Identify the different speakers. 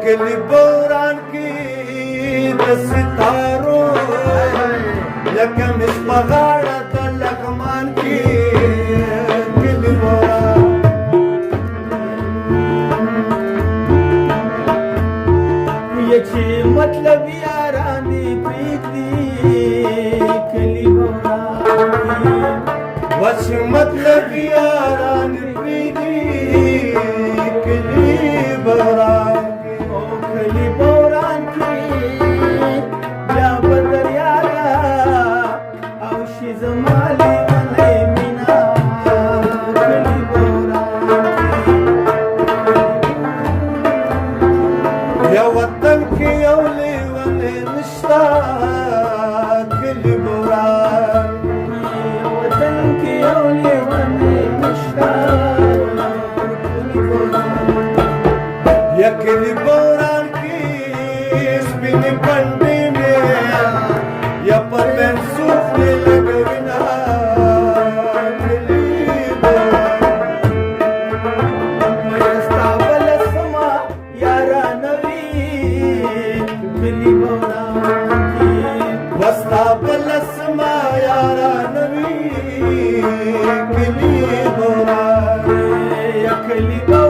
Speaker 1: यकली बौरान की दस्तारो यकम इस पगाड़ा तो लकमान की यकली बौरान
Speaker 2: याची मतलब यारानी प्रीती यकली बौरान
Speaker 1: वश मतलब यारान प्रीति यकली बौरान
Speaker 2: यकली बौरान की या बदर यारा औशी जमाली मने मिना यकली बौरान
Speaker 1: या वतन की औली वने निश्ता यकली बौरान
Speaker 2: वतन की औली वने निश्ता
Speaker 1: यकली बौरान की स्पिन पंडी में या पतन सूखने लगे बिना यकली बौरान
Speaker 2: मयस्तावल समा यारा नवी यकली बौरान
Speaker 1: वस्ता बलस मायारा नवी यकली बौरान
Speaker 2: यकली बौरान